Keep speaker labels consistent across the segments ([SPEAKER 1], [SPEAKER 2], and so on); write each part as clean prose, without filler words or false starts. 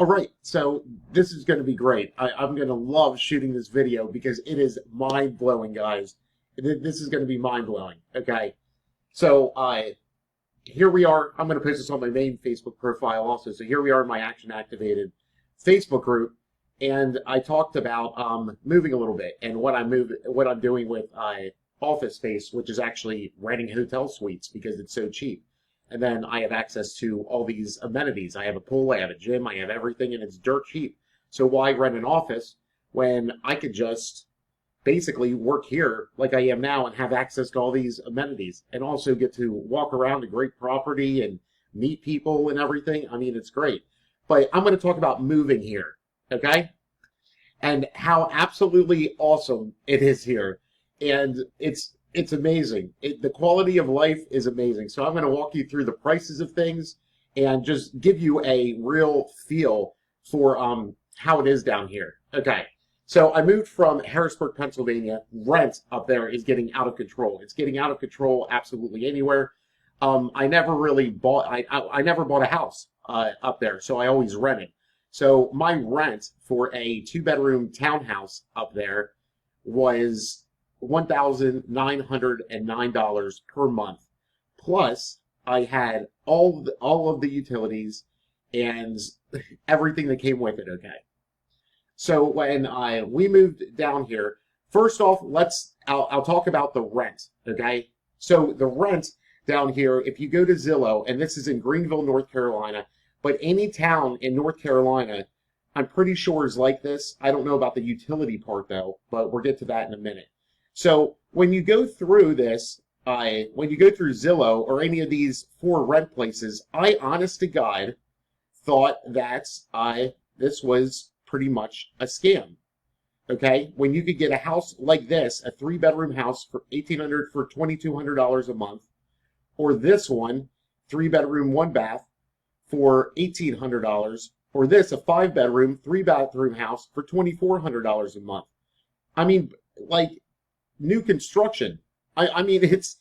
[SPEAKER 1] All right, so this is going to be great. I'm going to love shooting this video because it is mind-blowing, guys. This is going to be mind-blowing, okay? So here we are. I'm going to post this on my main Facebook profile also. So here we are in my Action Activated Facebook group, and I talked about moving a little bit and what I'm doing with office space, which is actually renting hotel suites because it's so cheap. And then I have access to all these amenities. I have a pool, I have a gym, I have everything, and it's dirt cheap. So why rent an office when I could just basically work here like I am now and have access to all these amenities and also get to walk around a great property and meet people and everything? I mean, it's great. But I'm going to talk about moving here, okay? And how absolutely awesome it is here. And it's amazing. The quality of life is amazing. So I'm going to walk you through the prices of things and just give you a real feel for how it is down here. Okay. So I moved from Harrisburg, Pennsylvania. Rent up there is getting out of control. It's getting out of control absolutely anywhere. I never really bought. I never bought a house up there, so I always rented. So my rent for a 2-bedroom townhouse up there was $1,909 per month. Plus, I had all of the utilities and everything that came with it. Okay. So when we moved down here, first off, I'll talk about the rent. Okay. So the rent down here, if you go to Zillow, and this is in Greenville, North Carolina, but any town in North Carolina, I'm pretty sure is like this. I don't know about the utility part though, but we'll get to that in a minute. So when you go through this, when you go through Zillow or any of these 4 rent places, I honest to God thought that this was pretty much a scam. Okay, when you could get a house like this, a 3-bedroom house for $2,200 a month, or this one, 3-bedroom, 1-bath for $1,800, or this, a 5-bedroom, 3-bathroom house for $2,400 a month. I mean, like, new construction. I mean, it's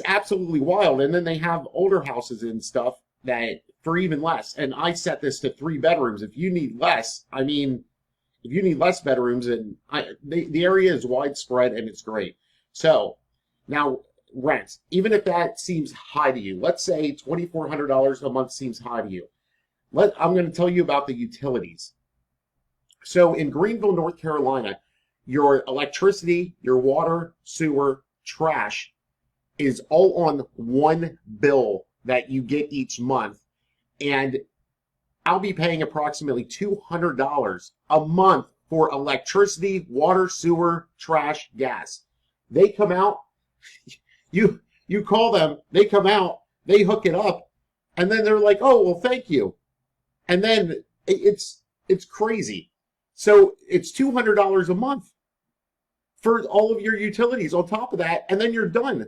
[SPEAKER 1] absolutely wild. And then they have older houses and stuff that for even less. And I set this to 3 bedrooms. If you need less, I mean, if you need less bedrooms, and the area is widespread and it's great. So now rent, even if that seems high to you, let's say $2,400 a month seems high to you. I'm going to tell you about the utilities. So in Greenville, North Carolina, your electricity, your water, sewer, trash is all on one bill that you get each month. And I'll be paying approximately $200 a month for electricity, water, sewer, trash, gas. They come out, you call them, they come out, they hook it up, and then they're like, oh, well, thank you. And then it's crazy. So it's $200 a month for all of your utilities on top of that, and then you're done.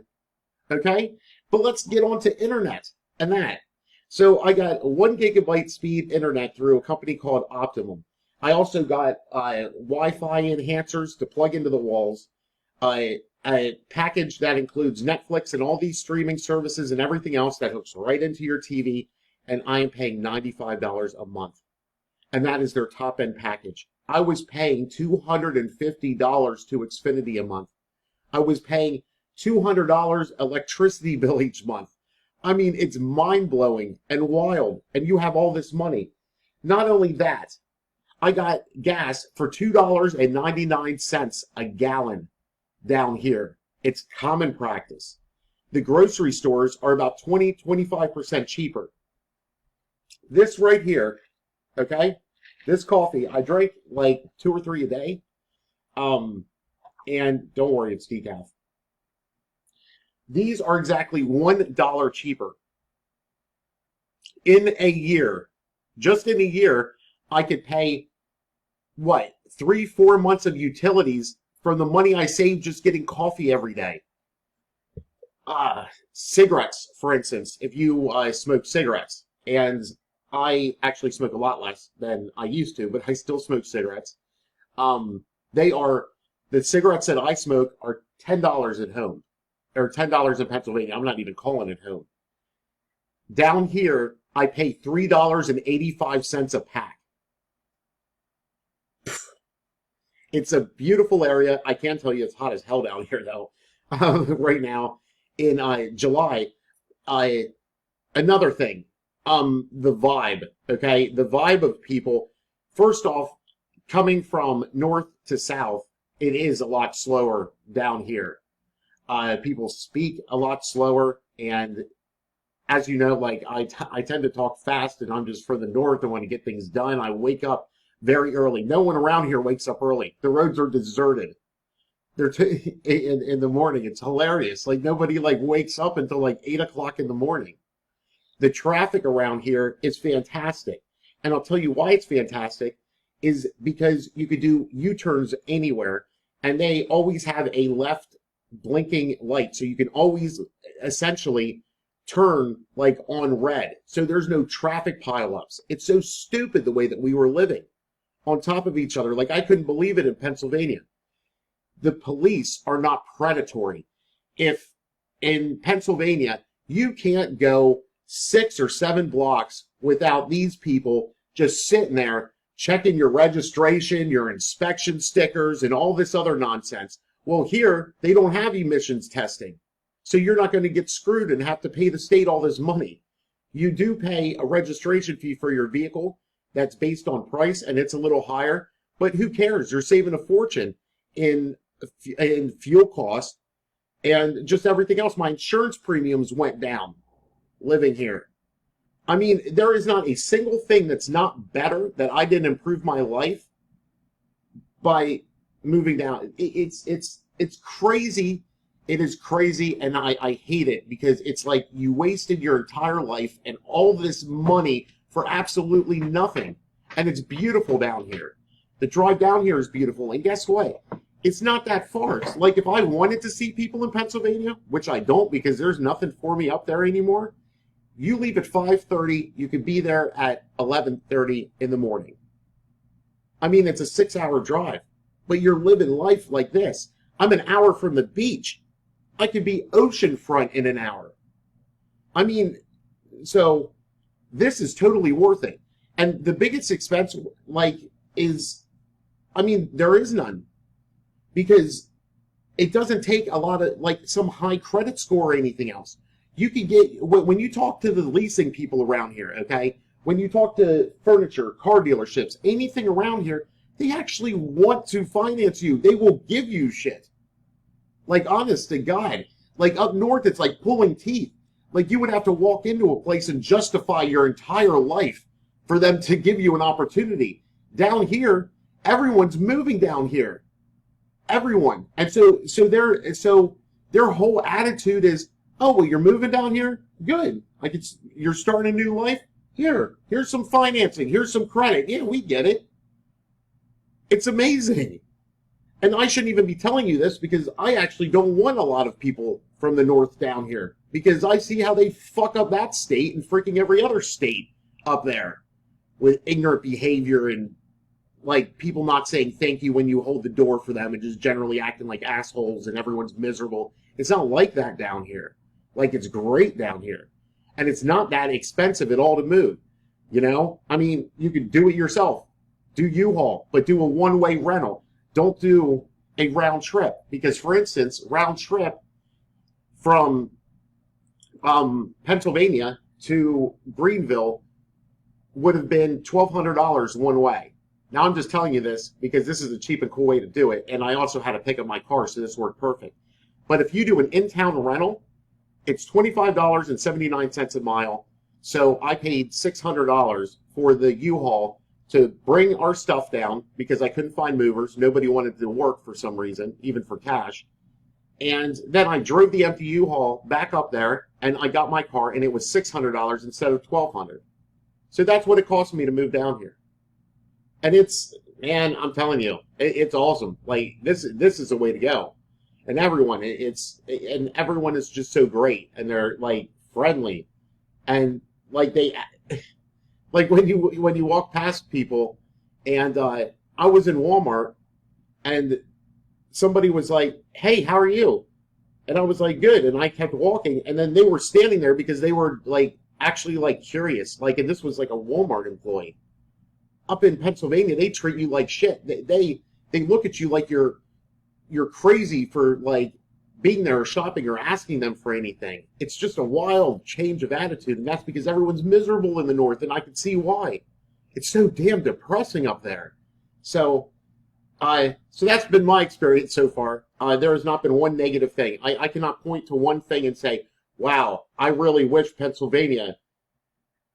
[SPEAKER 1] Okay? But let's get on to internet and that. So I got 1 gigabyte speed internet through a company called Optimum. I also got Wi-Fi enhancers to plug into the walls, a package that includes Netflix and all these streaming services and everything else that hooks right into your TV, and I am paying $95 a month. And that is their top-end package. I was paying $250 to Xfinity a month. I was paying $200 electricity bill each month. I mean, it's mind-blowing and wild, and you have all this money. Not only that, I got gas for $2.99 a gallon down here. It's common practice. The grocery stores are about 20-25% cheaper. This right here, okay, this coffee, I drink like 2 or 3 a day. And don't worry, it's decaf. These are exactly $1 cheaper. In a year, just in a year, I could pay, what, 3-4 months of utilities from the money I saved just getting coffee every day. Cigarettes, for instance, if you smoke cigarettes, and I actually smoke a lot less than I used to, but I still smoke cigarettes. The cigarettes that I smoke are $10 at home, or $10 in Pennsylvania. I'm not even calling it home. Down here, I pay $3.85 a pack. It's a beautiful area. I can tell you it's hot as hell down here though. Right now in July. Uh, Another thing, the vibe. Okay, the vibe of people. First off, coming from north to south, it is a lot slower down here. People speak a lot slower, and as you know, like I tend to talk fast, and I'm just from the north. I want to get things done. I wake up very early. No one around here wakes up early. The roads are deserted. They're in the morning. It's hilarious. Like nobody like wakes up until like 8 o'clock in the morning. The traffic around here is fantastic, and I'll tell you why it's fantastic. Is because you could do U-turns anywhere, and they always have a left blinking light, so you can always essentially turn like on red. So there's no traffic pileups. It's so stupid the way that we were living on top of each other. Like I couldn't believe it in Pennsylvania. The police are not predatory. If in Pennsylvania you can't go 6 or 7 blocks without these people just sitting there checking your registration, your inspection stickers, and all this other nonsense. Well, here they don't have emissions testing. So you're not going to get screwed and have to pay the state all this money. You do pay a registration fee for your vehicle that's based on price, and it's a little higher, but who cares? You're saving a fortune in fuel costs and just everything else. My insurance premiums went down living here. I mean, there is not a single thing that's not better that I didn't improve my life by moving down. It's crazy. It is crazy, and I hate it because it's like you wasted your entire life and all this money for absolutely nothing. And it's beautiful down here. The drive down here is beautiful, and guess what? It's not that far. It's like if I wanted to see people in Pennsylvania, which I don't because there's nothing for me up there anymore, you leave at 5:30, you could be there at 11:30 in the morning. I mean, it's a 6-hour drive, but you're living life like this. I'm an hour from the beach. I could be oceanfront in an hour. I mean, so this is totally worth it. And the biggest expense, like, is, I mean, there is none. Because it doesn't take a lot of, like, some high credit score or anything else. You can get, when you talk to the leasing people around here, okay, when you talk to furniture, car dealerships, anything around here, they actually want to finance you. They will give you shit. Like, honest to God. Like, up north, it's like pulling teeth. Like, you would have to walk into a place and justify your entire life for them to give you an opportunity. Down here, everyone's moving down here. Everyone. And so their whole attitude is, oh, well, you're moving down here? Good. Like, you're starting a new life? Here's some financing. Here's some credit. Yeah, we get it. It's amazing. And I shouldn't even be telling you this because I actually don't want a lot of people from the north down here because I see how they fuck up that state and freaking every other state up there with ignorant behavior and like people not saying thank you when you hold the door for them and just generally acting like assholes and everyone's miserable. It's not like that down here. Like, it's great down here. And it's not that expensive at all to move. You know? I mean, you can do it yourself. Do U-Haul, but do a one-way rental. Don't do a round trip. Because, for instance, round trip from Pennsylvania to Greenville would have been $1,200 one way. Now, I'm just telling you this because this is a cheap and cool way to do it. And I also had to pick up my car, so this worked perfect. But if you do an in-town rental, it's $25.79 a mile. So I paid $600 for the U-Haul to bring our stuff down because I couldn't find movers. Nobody wanted to work for some reason, even for cash. And then I drove the empty U-Haul back up there, and I got my car, and it was $600 instead of $1,200. So that's what it cost me to move down here. And it's, man, I'm telling you, it's awesome. Like, this is the way to go. And everyone, and everyone is just so great, and they're like friendly, and like like when you walk past people, and I was in Walmart, and somebody was like, "Hey, how are you?" And I was like, "Good," and I kept walking, and then they were standing there because they were like actually like curious, like, and this was like a Walmart employee. Up in Pennsylvania, they treat you like shit. they look at you like you're crazy for like being there or shopping or asking them for anything. It's just a wild change of attitude, and that's because everyone's miserable in the north, and I can see why. It's so damn depressing up there. So, so that's been my experience so far. There has not been one negative thing. I cannot point to one thing and say, wow, I really wish Pennsylvania.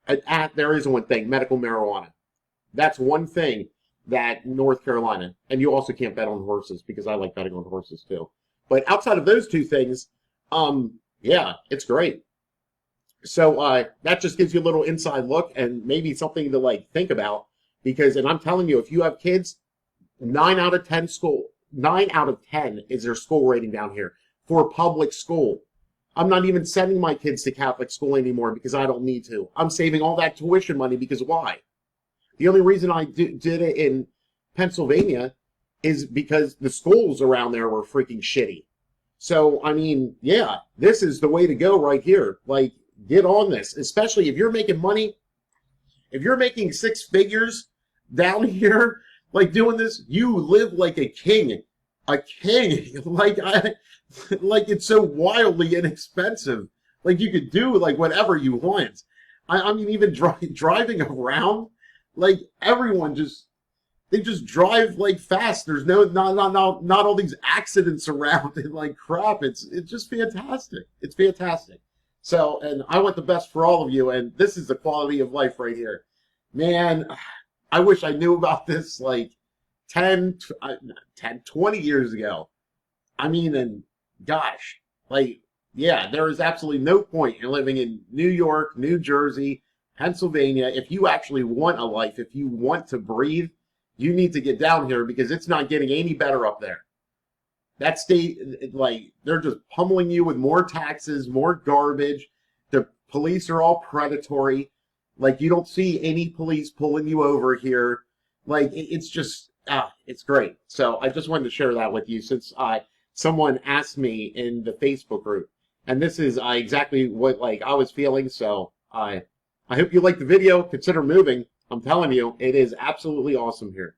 [SPEAKER 1] There is one thing, medical marijuana. That's one thing that North Carolina, and you also can't bet on horses because I like betting on horses too. But outside of those two things, yeah, it's great. So that just gives you a little inside look and maybe something to like think about because, and I'm telling you, if you have kids, 9 out of 10 is their school rating down here for public school. I'm not even sending my kids to Catholic school anymore because I don't need to. I'm saving all that tuition money because why? The only reason I did it in Pennsylvania is because the schools around there were freaking shitty. So, I mean, yeah, this is the way to go right here. Like, get on this, especially if you're making money. If you're making six figures down here, like doing this, you live like a king. A king. Like it's so wildly inexpensive. Like you could do like whatever you want. I mean, even driving around, like everyone they just drive like fast. There's not all these accidents around and like crap. It's just fantastic. It's fantastic. So, and I want the best for all of you. And this is the quality of life right here, man. I wish I knew about this like 20 years ago. I mean, and gosh, like, yeah, there is absolutely no point in living in New York, New Jersey, Pennsylvania. If you actually want a life, if you want to breathe, you need to get down here because it's not getting any better up there. That state, like, they're just pummeling you with more taxes, more garbage. The police are all predatory. Like, you don't see any police pulling you over here. Like, it's just, it's great. So I just wanted to share that with you since someone asked me in the Facebook group. And this is exactly what, like, I was feeling. So I hope you liked the video. Consider moving. I'm telling you, it is absolutely awesome here.